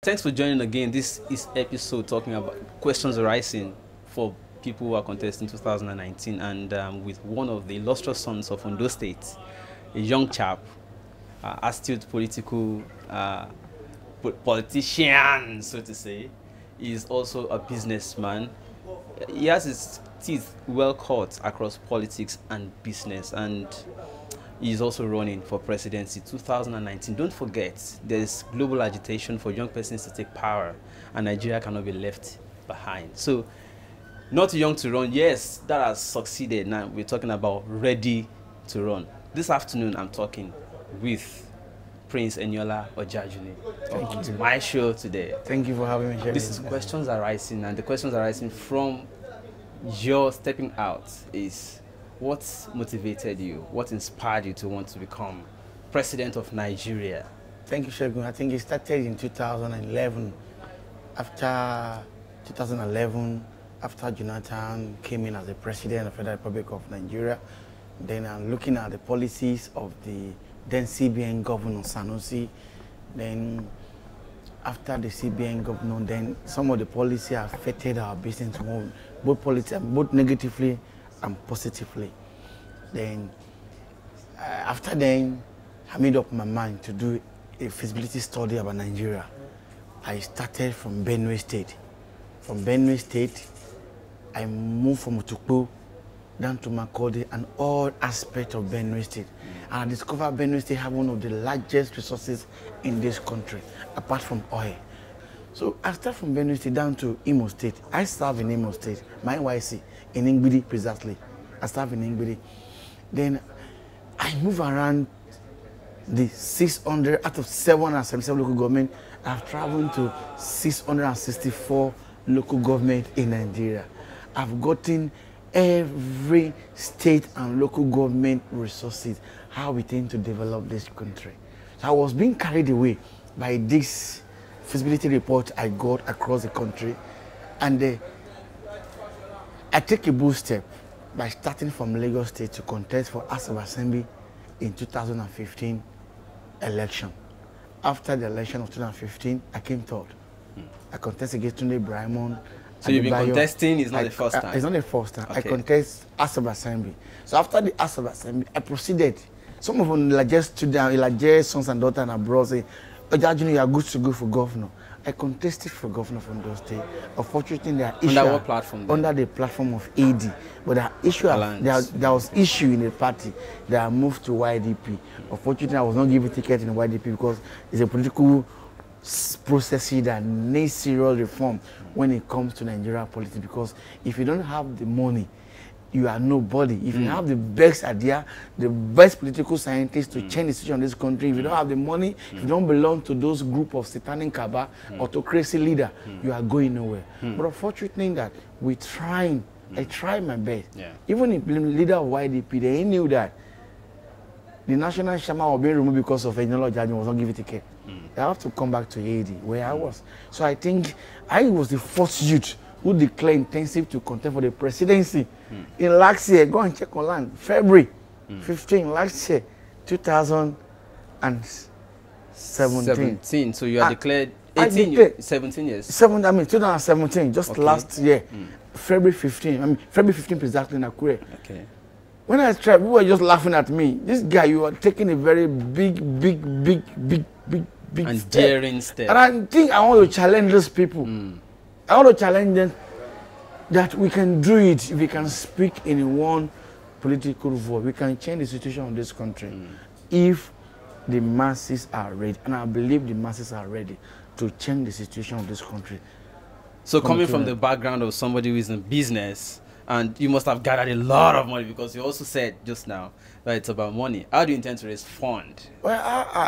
Thanks for joining again. This is episode talking about questions arising for people who are contesting 2019 and with one of the illustrious sons of Ondo State, a young chap, astute political politician, so to say. He is also a businessman. He has his teeth well caught across politics and business, and he is also running for presidency 2019. Don't forget, there's global agitation for young persons to take power, and Nigeria cannot be left behind. So, not too young to run. Yes, that has succeeded. Now we're talking about ready to run. This afternoon, I'm talking with Prince Eniola Ojajuni on my show today. Thank you for having me here. This is questions arising, and the questions arising from your stepping out is: what motivated you? What inspired you to want to become president of Nigeria? Thank you, Shegun. I think it started in 2011. After 2011, after Jonathan came in as the president of the Federal Republic of Nigeria, then I'm looking at the policies of the then CBN governor, Sanusi. Then after the CBN governor, then some of the policies affected our business, both negatively and positively. Then after then, I made up my mind to do a feasibility study about Nigeria. I started from Benue State. From Benue State, I moved from Otukpo down to Makurdi and all aspects of Benue State. And I discovered Benue State have one of the largest resources in this country, apart from oil. So I started from Benue State down to Imo State. I serve in Imo State, my YC, in Ngbidi precisely. I serve in Ngbidi. Then I move around the 600 out of 777 local government. I've traveled to 664 local government in Nigeria. I've gotten every state and local government resources, how we tend to develop this country. So I was being carried away by this feasibility report I got across the country, and I take a bold step by starting from Lagos State to contest for House of Assembly in 2015 election. After the election of 2015, I came third. I contested against Tunde Braimon. So you've been contesting, it's not the first time? It's not the first time. Okay. I contest House of Assembly. So after the House of Assembly, I proceeded. Some of them like just stood down, like just sons and daughters and abroad say, Ojajuni, you are good to go for governor. I contested for governor from those states. Unfortunately, there are issues. Under what platform then? Under the platform of AD. But there was issue in the party that I moved to YDP. Unfortunately, I was not given ticket in YDP because it's a political process that needs serious reform when it comes to Nigeria politics. Because if you don't have the money, you are nobody. If you have the best idea, the best political scientists to change the situation of this country, if you don't have the money, if you don't belong to those group of satanic cabal, autocracy leader, you are going nowhere. But unfortunately that we trying, I tried my best. Yeah. Even the leader of YDP, they knew that the national shaman was being removed because of Eniola judgment was not given ticket. I have to come back to AD where I was. So I think I was the first youth who declared intensive to contest for the presidency in last year. Go and check online. February 15 last year, 2017. So you are declared 18 years, 17 years. 2017, just Okay. last year. February 15. I mean, February 15 exactly in Akure. Okay. When I tried, people were just laughing at me. This guy, you are taking a very big And step. daring step. And I think I want to challenge those people. I want to challenge them that we can do it if we can speak in one political voice. We can change the situation of this country if the masses are ready. And I believe the masses are ready to change the situation of this country. So coming from the background of somebody who is in business, and you must have gathered a lot of money because you also said just now that it's about money. How do you intend to raise fund? Well,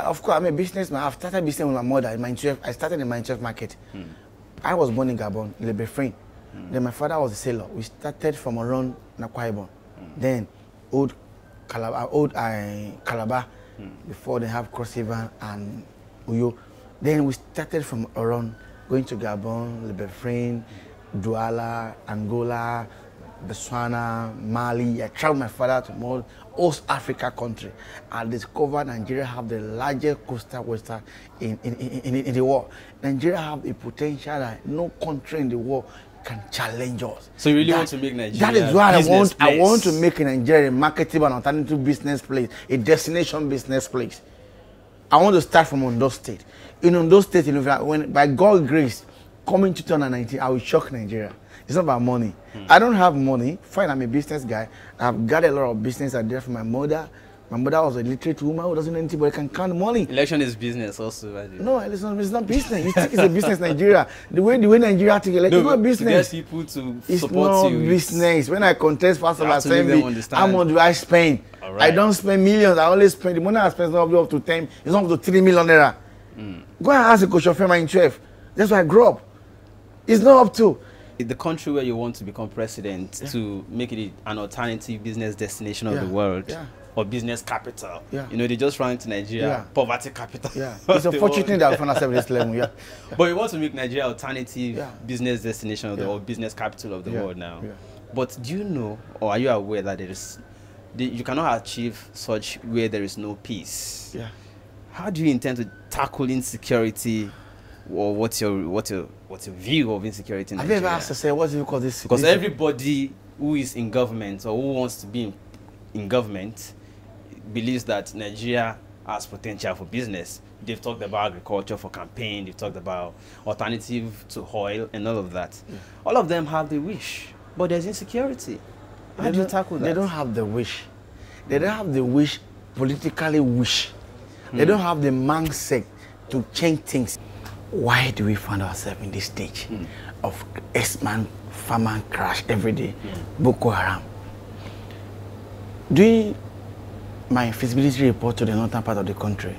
of course, I'm a businessman. I've started business with my mother. I started in my market. I was born in Gabon, in Lebefrain. Then my father was a sailor. We started from around Akwa Ibom. Then old Calabar, before they have Cross River and Uyo. Then we started from around going to Gabon, Lebefrain, Douala, Angola, Botswana, Mali. I traveled with my father to more East Africa country. I discovered Nigeria have the largest coastal western in the world. Nigeria have a potential that no country in the world can challenge us. So you really want to make Nigeria that is why I want to make Nigeria a marketable and alternative business place, a destination business place. I want to start from Ondo State. In Ondo State, you know, when by God's grace, coming 2019, I will shock Nigeria. It's not about money. I don't have money. Fine, I'm a business guy. I've got a lot of business I did for my mother. My mother was a literate woman who doesn't know anything, but can count money. Election is business also. No, it's not business. You think it's a business, Nigeria. The way Nigeria think, like, it's not business. To get people to it's support you. It's not business. When I contest for assembly, how much do I spend? Right. I don't spend millions. I only spend the money I spend is not up to 10. It's not up to 3 million naira. Go and ask a coach of Fema in 12. That's why I grew up. It's not up to. The country where you want to become president to make it an alternative business destination of the world or business capital. You know, they just run to Nigeria, poverty capital. It's unfortunate that we find ourselves at this level. But you want to make Nigeria alternative business destination of the world, business capital of the world now. But do you know, or are you aware that you cannot achieve such where there is no peace? How do you intend to tackle insecurity? Or what's your view of insecurity in Nigeria? Have you ever asked to say what do you call this? Because everybody who is in government or who wants to be in government believes that Nigeria has potential for business. They've talked about agriculture for campaign. They've talked about alternative to oil and all of that. All of them have the wish, but there's insecurity. How do you tackle that? They don't have the wish. They don't have the wish, politically wish. They don't have the mindset to change things. Why do we find ourselves in this stage of X-Man, farmer crash every day, Boko Haram? Doing my feasibility report to the northern part of the country,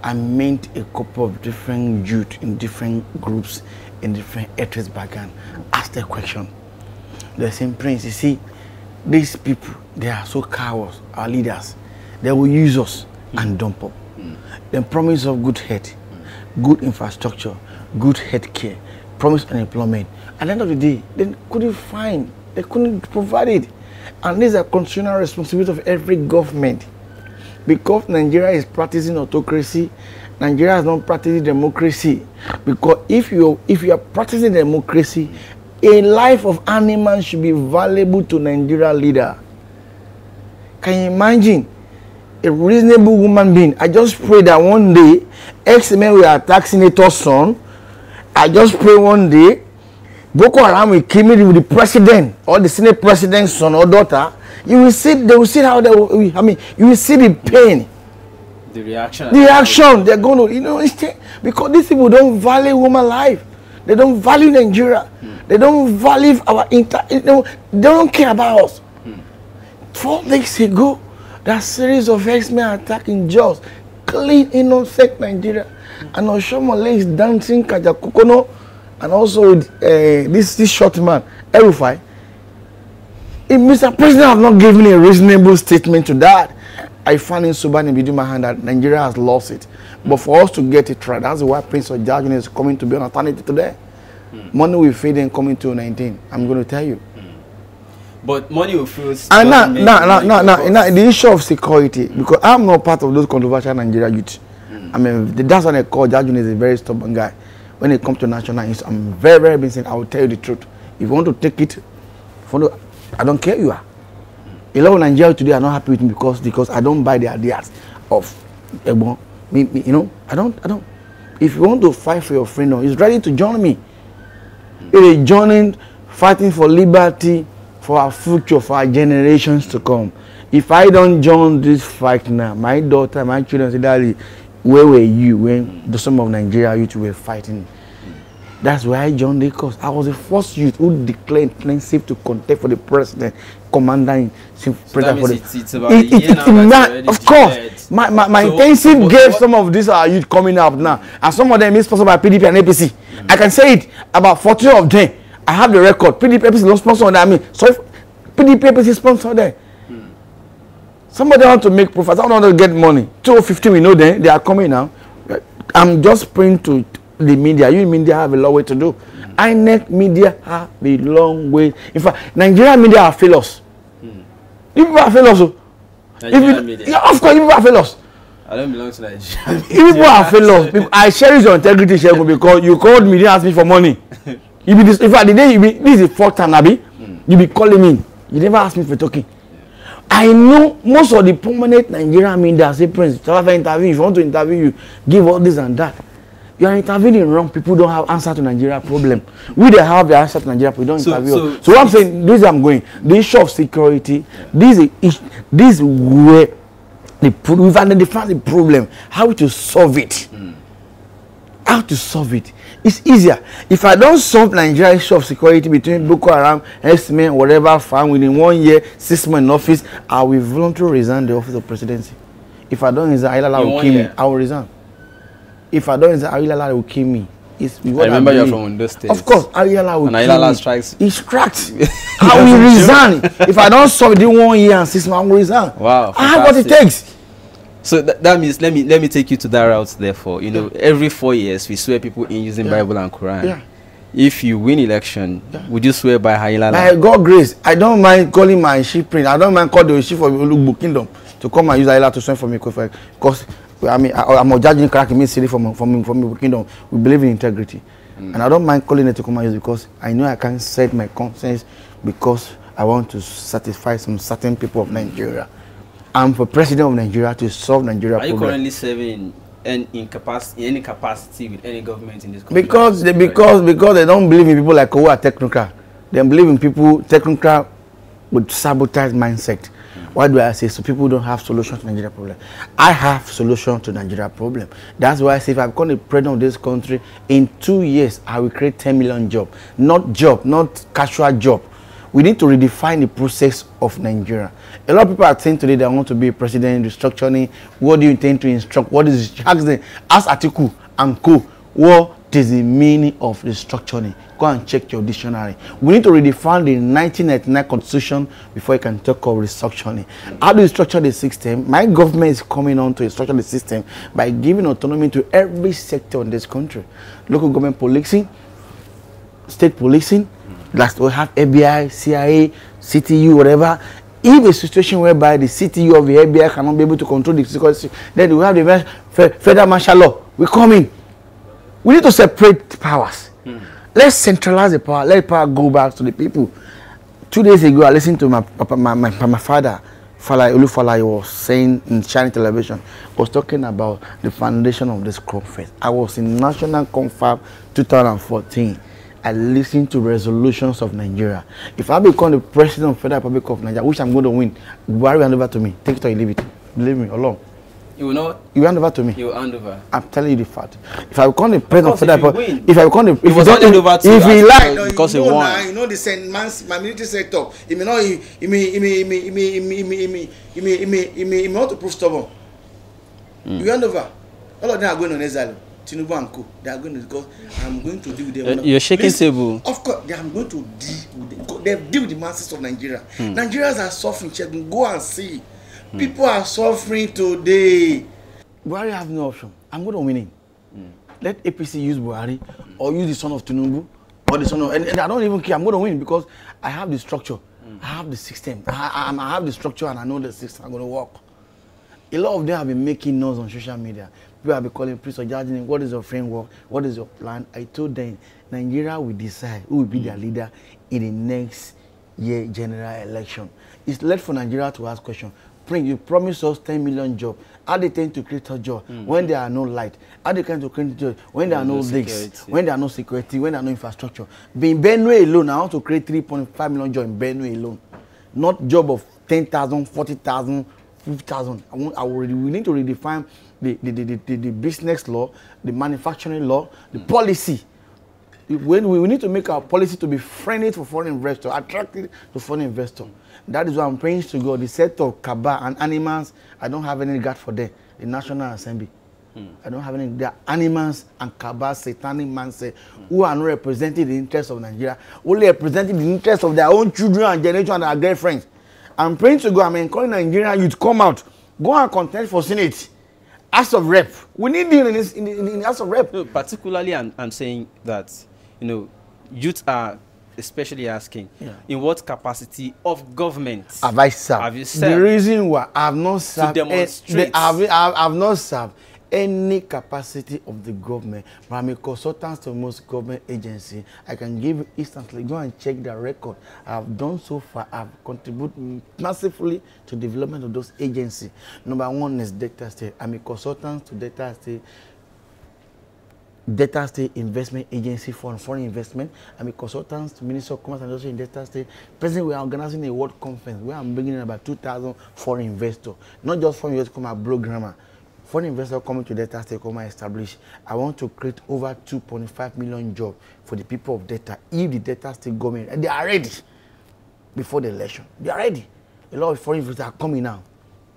I met a couple of different youth in different groups, in different ethnic background, asked the question. The same prince, you see, these people, they are so cowards, our leaders. They will use us and dump up. The promise of good health, good infrastructure, good health care, promise unemployment. At the end of the day, they couldn't provide it. And these are constitutional responsibility of every government. Because Nigeria is practicing autocracy, Nigeria is not practicing democracy. Because if you are practicing democracy, a life of animals should be valuable to Nigeria leader. Can you imagine? A reasonable human being. I just pray that one day, X-Men will attack Senator's son. I just pray one day, Boko Haram will kill me with the president or the Senate president's son or daughter. You will see, they will see how they will, you will see the pain. The reaction. The reaction they're going to, you know, because these people don't value human life. They don't value Nigeria. They don't value our they don't care about us. 4 days ago, that series of X-Men attacking Jos, clean, innocent Nigeria. And Oshomole is dancing Kajakukono, and also with this short man, Erufai. If Mr. President have not given a reasonable statement to that, I find in Subani Bidu my hand that Nigeria has lost it. But for us to get it right, that's why Prince Ojajuni is coming to be an alternative today. Money will fade in coming to 19. I'm going to tell you. But money will feel. And now, the issue of security, because I'm not part of those controversial Nigeria youth. I mean, that's what I call Jajun is a very stubborn guy. When it comes to national issues, I'm very, very busy. I will tell you the truth. If you want to take it, I don't care who you are. A lot of Nigerians today are not happy with me because I don't buy the ideas of, you know, I don't. If you want to fight for your friend, he's ready to join me. He's joining, fighting for liberty, for our future, for our generations to come. If I don't join this fight now, my daughter, my children say, Daddy, where were you when some of Nigeria youth were fighting? That's why I joined the cause. I was the first youth who declared intensive to contest for the president, commander in president. So it's about a year now. Of course, my intensive gave some of these youth coming up now, and some of them is sponsored by PDP and APC. I can say it about 40 of them. I have the record. PDP APC don't sponsor them. So if PDP APC sponsor them. Somebody want to make profits. I want to get money. 250, we know they are coming now. I'm just praying to the media. You media have a lot way to do. INEC media have a long way. In fact, Nigerian media have failed us. People have failed us. Nigerian media. Yeah, of course, people have failed us. I don't belong to Nigeria. People have failed us. I cherish your integrity, Shegun, because you called me, didn't ask me for money. You be this, in fact, the day this is the fourth time, Abi, you be calling me. You never ask me for talking. I know most of the prominent Nigerian media say, Prince, if you interview, if you want to interview, you give all this and that. You are intervening wrong. People don't have answer to Nigeria problem. We they have the answer to Nigeria problem. We don't interview. So what I'm saying, this is I'm going. The issue of security. This is where we've identified the problem. How to solve it. How to solve it. It's easier. If I don't solve Nigeria issue of security between Boko Haram, X-Men, whatever, farm within 1 year, 6 months in office, I will voluntarily resign the office of presidency. If I don't resign, Ayelala will kill me. I will resign. If I don't resign, Ayelala will kill me. I remember you're from Ondo State. Of course, Ayelala will kill me. And Ayelala strikes. He's cracked. I will resign. If I don't solve it in 1 year and 6 months, I will resign. Wow. I have what it takes. So that means let me take you to that route. Therefore, every 4 years we swear people in using Bible and Quran. Yeah. If you win election, would you swear by Ayelala? By God grace, I don't mind calling my chief prince. I don't mind calling the chief of Olugbo Kingdom to come and use Ayelala to swear for me because I mean I'm Ojajuni crack in city from Olugbo Kingdom. We believe in integrity, and I don't mind calling it to come and use because I know I can set my conscience because I want to satisfy some certain people of Nigeria. I'm for president of Nigeria to solve Nigeria problem. Are you currently serving in any capacity with any government in this country? Because they don't believe in people like who are technocrat. They believe in people technocrat with sabotage mindset. Why do I say so? People don't have solution to Nigeria problem. I have solution to Nigeria problem. That's why I say if I become the president of this country in 2 years, I will create 10 million jobs. Not casual job. We need to redefine the process of Nigeria. A lot of people are saying today they want to be a president, restructuring. What do you intend to instruct? What is ask Atiku and Co. What is the meaning of restructuring? Go and check your dictionary. We need to redefine the 1999 constitution before you can talk of restructuring. How do you structure the system? My government is coming on to structure the system by giving autonomy to every sector in this country. Local government policing, state policing, like we have FBI, CIA, CTU, whatever. If a situation whereby the CTU of the FBI cannot be able to control the security, then we have the federal martial law. We come in. We need to separate powers. Let's centralize the power. Let power go back to the people. 2 days ago, I listened to my father, Olufala, was saying in China television, was talking about the foundation of this crop fest. I was in National Confab 2014. I listen to resolutions of Nigeria. If I become the president of the Federal Republic of Nigeria, which I'm going to win, Buhari will hand over to me. Take it or you leave it. Believe me, alone. You will not. You hand over to me. You will hand over. I'm telling you the fact. If I become the president of the Federal Republic, if I become the, if you don't hand over to, if he like, because he won. You know the same man's my military sector. He may not. He may want to prove stubborn. You hand over. All of them are going on exile. Tinubu and Co. They are going to, because I'm going to deal with them. You're shaking table. Of course, I'm going to deal with them. They deal with the masses of Nigeria. Nigerians are suffering. Go and see. People are suffering today. Buhari have no option. I'm going to win him. Let APC use Buhari or use the son of Tinubu or the son of, and I don't even care. I'm going to win because I have the structure. I have the system. I have the structure and I know the system. I'm going to work. A lot of them have been making noise on social media. People have been calling Prince Ojajuni, what is your framework? What is your plan? I told them, Nigeria will decide who will be their leader in the next year general election. It's left for Nigeria to ask questions. Prince, you promised us 10 million jobs. How they tend to create a job when there are no light? How they tend to create a job when there are no leaks? When there are no security? When there are no infrastructure? In Benue alone, I want to create 3.5 million jobs in Benue alone. Not job of 10,000, 40,000, 50,000. We need to redefine the business law, the manufacturing law, the policy. We need to make our policy to be friendly to foreign investors, attractive to foreign investors. That is why I'm praying to God. The set of Kaba and animals, I don't have any regard for them. The National Assembly. I don't have any. They are animals and Kaba, satanic mindset, who are not representing the interests of Nigeria, only representing the interests of their own children and generation and their girlfriends. I'm praying to God. I'm encouraging Nigeria youth come out, go and contest for Senate, House of Rep. We need you in House of Rep. No, particularly, I'm saying that youth are especially asking, in what capacity of government have I served? Have you served? The reason why I have not served, to demonstrate. I've not served any capacity of the government, but I'm a consultant to most government agencies. I can give you instantly, go and check the record. I've done so far. I've contributed massively to development of those agencies. Number one is Delta State. I'm a consultant to Delta State Investment Agency for foreign investment. I'm a consultant to Minister of Commerce and Industry in Delta State. Presently, we are organizing a world conference where I'm bringing in about 2,000 foreign investors. Not just foreign investors come as programmer. Foreign investors coming to Delta State come and establish. I want to create over 2.5 million jobs for the people of Delta. If the Delta State government, and they are ready before the election. They are ready. A lot of foreign investors are coming now.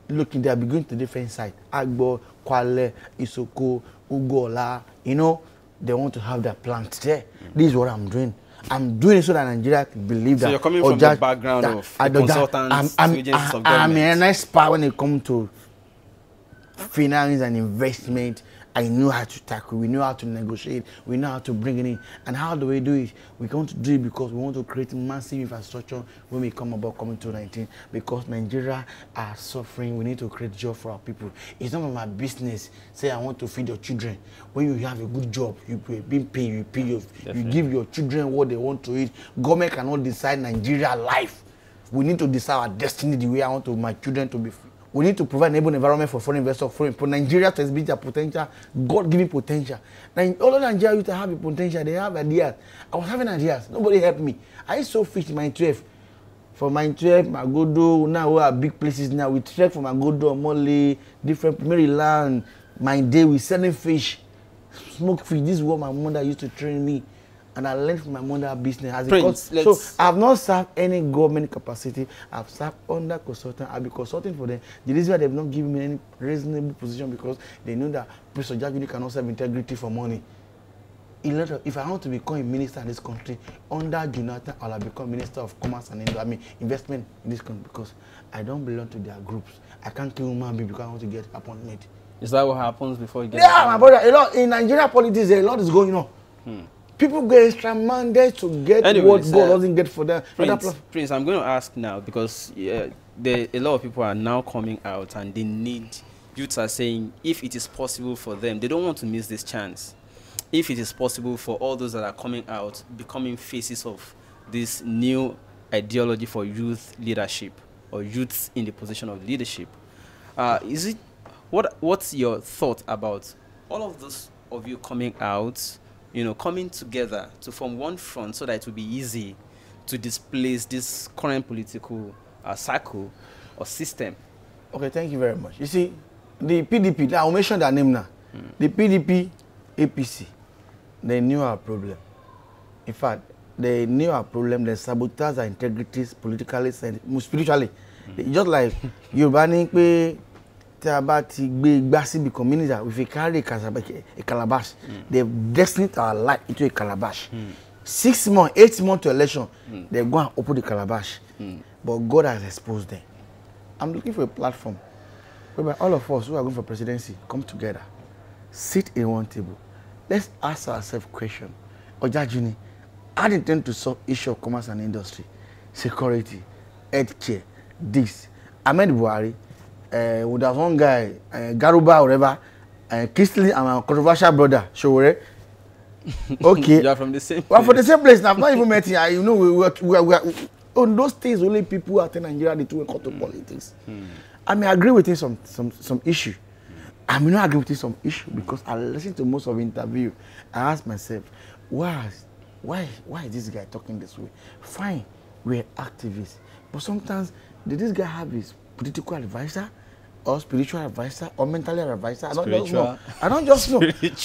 Looking, they are beginning to different sites. Agbo, Kwale, Isoko, Ugola, you know, they want to have their plants there. This is what I'm doing. I'm doing it so that Nigeria can believe that. So you're coming from the background of consultants, agencies of government. I'm a nice part when it comes to finance and investment. I know how to tackle, we know how to negotiate, we know how to bring it in. And how do we do it? We're going to do it because we want to create massive infrastructure when we come about coming to 19. Because Nigeria are suffering, we need to create job for our people. It's not my business. Say I want to feed your children. When you have a good job, you being paid, you pay you give your children what they want to eat. Government cannot decide Nigeria life. We need to decide our destiny the way I want my children to be free. We need to provide an enable environment for foreign investors, for Nigeria to exhibit their potential, God-given potential. Now, all of Nigeria used to have a potential, they have ideas. I was having ideas, nobody helped me. I used to fish in my 12. From my 12, Magodo, now we are big places now. We trek from Magodo, Mole, different Maryland. My day, we selling fish, smoke fish. This is what my mother used to train me. And I learned from my mother business. So I have not served any government capacity. I've served under consultant. I'll be consulting for them. The reason why they've not given me any reasonable position because they know that Prince Ojajuni cannot serve integrity for money. If I want to become a minister in this country, under Jonathan, I'll become Minister of Commerce and Investment in this country because I don't belong to their groups. I can't kill human being because I want to get appointment. Is that what happens before you get appointment? My brother, a lot in Nigeria politics, a lot is going on. People get extra mandate to get what God doesn't get for them. Prince, I'm going to ask now because a lot of people are now coming out and they need, youths are saying, if it is possible for them, they don't want to miss this chance. If it is possible for all those that are coming out, becoming faces of this new ideology for youth leadership or youths in the position of leadership, what's your thought about all of those of you coming out, you know, coming together to form one front so that it will be easy to displace this current political cycle or system? Okay, thank you very much. You see, the PDP, I'll mention their name now. The PDP, APC, they knew our problem. In fact, they knew our problem. They sabotage our integrities politically and spiritually. Just like Yoruba Tabati community, if we carry a calabash, they've destined our life into a calabash. 6 months, 8 months to election, they go and open the calabash. But God has exposed them. I'm looking for a platform whereby all of us who are going for presidency come together, sit in one table. Let's ask ourselves a question. Ojajuni, how do you intend to solve issue of commerce and industry, security, healthcare, this? Ahmed Buhari, with that one guy, Garuba or whatever, Kisly and my controversial brother, Showore. Okay. You are from the same place. Well, from the same place. I've not even met him. You know, we are on those things, only people out in Nigeria, they do come to politics. I may agree with him some issue. I may not agree with him some issue because I listen to most of the interview. I ask myself, why is this guy talking this way? Fine, we're activists. But sometimes, did this guy have his political advisor or spiritual advisor or mental advisor? I don't just know. I don't just know.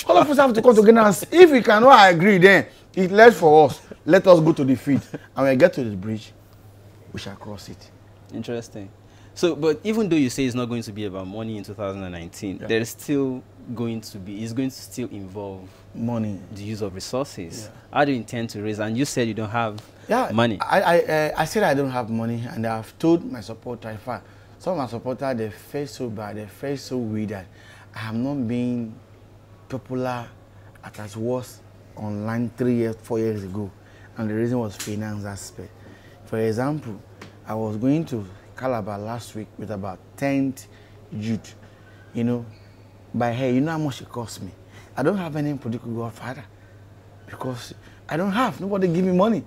All of us have to come together and see. If we cannot agree, then it's left for us. Let us go to the field. And when we get to the bridge, we shall cross it. Interesting. So, but even though you say it's not going to be about money in 2019, there is still going to be, it's going to still involve money, the use of resources. How do you intend to raise? And you said you don't have money. I said I don't have money, and I've told my supporters, in fact, some of my supporters, they felt so bad, they felt so weird that I have not been popular as I was online 3 years, 4 years ago. And the reason was finance aspect. For example, I was going to Calabar last week with about 10 youth, you know, by hey, you know how much it cost me. I don't have any political godfather because I don't have, nobody give me money.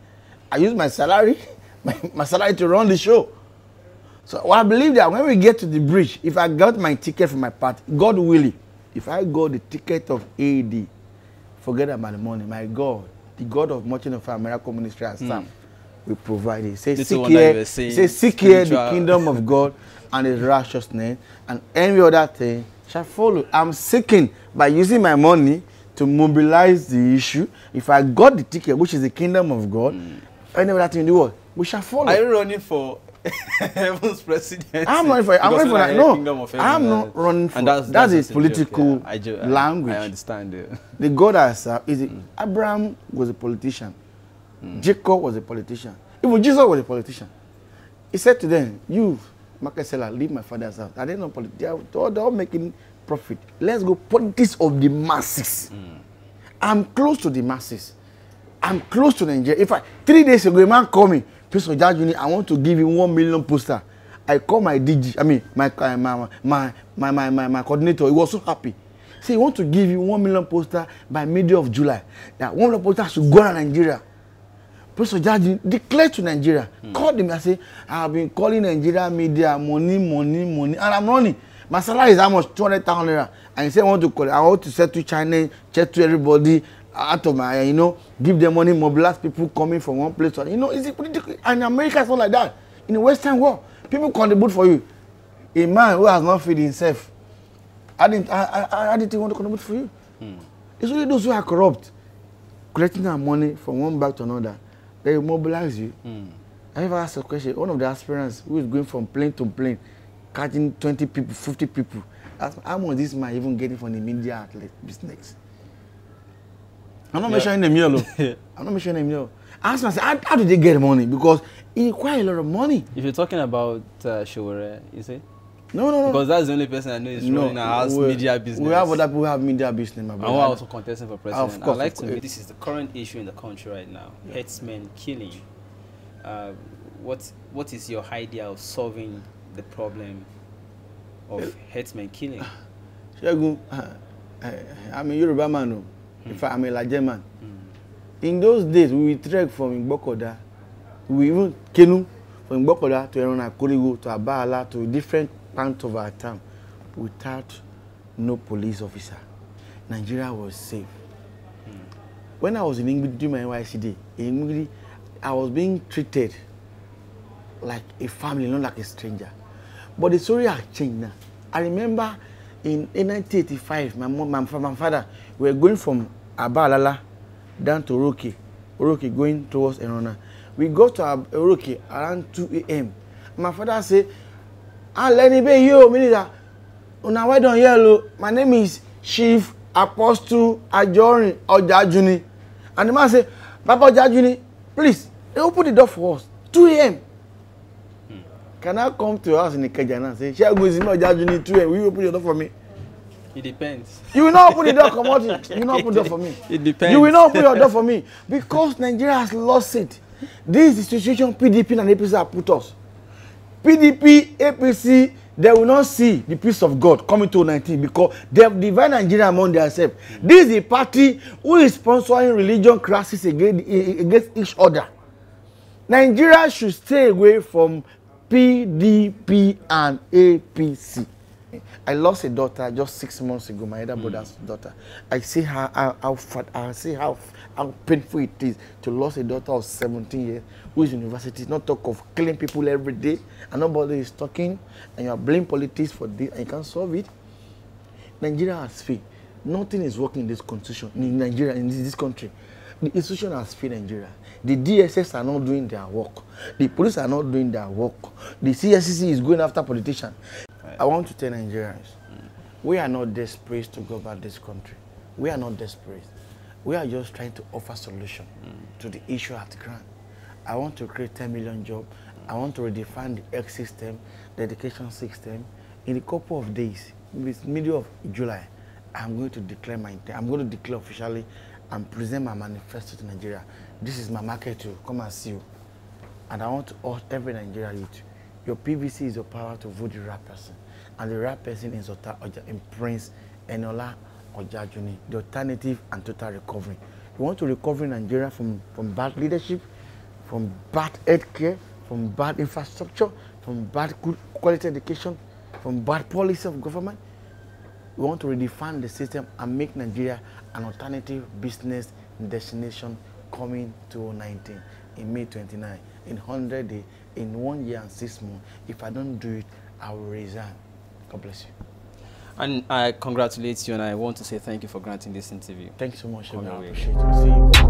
I use my salary, my salary to run the show. So well, I believe that when we get to the bridge, if I got my ticket from my party, God willing, if I got the ticket of AD, forget about the money. My God, the God of Merchant of Fire, Miracle Ministry and Staff, will provide it. Say, seek here the kingdom of God and His righteousness, and every other thing shall follow. I'm seeking by using my money to mobilize the issue. If I got the ticket, which is the kingdom of God, any other thing in the world, we shall follow. Are you running for heaven's presidency? I'm running for it. I'm running for that. No, I'm not running for it. That's a political language. I understand it. The God has Abraham was a politician. Jacob was a politician. Even Jesus was a politician. He said to them, you, market seller, leave my father's house. Are they not politicians? They're all making profit. Let's go politics of the masses. I'm close to the masses. I'm close to Nigeria. In fact, 3 days ago, a man called me, Prince Ojajuni, I want to give him 1 million poster. I called my DG, I mean, my coordinator. He was so happy. Say, he want to give you 1 million poster by middle of July. That 1 million poster should go to Nigeria. Prince Ojajuni declared to Nigeria. Called him and say, I have been calling Nigeria media, money, and I'm running. My salary is how much? 200,000 naira. And he said, I want to settle China, check to everybody out of my, you know, give them money, mobilize people coming from one place to another. You know, it's political. And America is not like that. In the Western world, people contribute for you. A man who has not fed himself, I didn't want to contribute for you. It's only those who are corrupt, collecting our money from one bag to another. They mobilize you. I ever asked a question. One of the aspirants who is going from plane to plane, catching 20 people, 50 people. How much this man even getting from the media outlet business? I'm not mentioning them here. I'm not mentioning them here. I asked myself, how did they get money? Because it requires a lot of money. If you're talking about Showore, you say? No. Because that's the only person I know is running a house media business. We have other people who have media business, my brother. And we're also contesting for president. Of course, I'd like to make this is the current issue in the country right now. Herdsmen killing. What is your idea of solving the problem of herdsmen killing? Shagun, I'm a Yoruba man. In fact, I'm a Laje man. In those days, we would trek from Igbokoda, we even Kenu, from Igbokoda to Eniola, Kurigo, to Ayelala, to different parts of our town, without no police officer. Nigeria was safe. When I was in England doing my NYCD, in England, I was being treated like a family, not like a stranger. But the story has changed now. I remember in 1985, my father, we were going from Ayelala down to Oroke going towards Eniola. We got to Oroke around 2 a.m. My father said, let me be you, minister. Now why don't yellow? My name is Chief Apostle Ojajuni. And the man said, Papa Ojajuni, please, they open the door for us. 2 a.m. Can I come to your house in Ikeja and say, Shagun is not Ojajuni 2 a.m. Will you open the door for me? It depends. You will not open the door, come out. You will not open the door for me. It depends. You will not open your door for me. Because Nigeria has lost it. This is the situation PDP and APC have put us. PDP, APC, they will not see the peace of God coming to 19 because they have divided Nigeria among themselves. This is a party who is sponsoring religion crisis against each other. Nigeria should stay away from PDP and APC. I lost a daughter just 6 months ago, my elder brother's daughter. I see how painful it is to lose a daughter of 17 years who is in university, not talk of killing people every day, and nobody is talking, and you are blaming politics for this, and you can't solve it. Nigeria has failed. Nothing is working in this constitution, in Nigeria, in this country. The institution has failed Nigeria. The DSS are not doing their work. The police are not doing their work. The CSCC is going after politicians. I want to tell Nigerians, we are not desperate to go back this country. We are not desperate. We are just trying to offer solution to the issue at hand. I want to create 10 million jobs. I want to redefine the health system, the education system. In a couple of days, in the middle of July, I'm going to declare my intent. I'm going to declare officially and present my manifesto to Nigeria. This is my market too. Come and see you. And I want to urge every Nigerian youth. Your PVC is your power to vote the right person. And the right person is in Prince Eniola Ojajuni, the alternative and total recovery. You want to recover Nigeria from bad leadership, from bad healthcare, from bad infrastructure, from bad good quality education, from bad policy of government. We want to redefine the system and make Nigeria an alternative business destination coming to 2019 in May 29, in 100 days, in 1 year and 6 months. If I don't do it, I will resign. God bless you. And I congratulate you, and I want to say thank you for granting this interview. Thank you so much. I appreciate it. See you.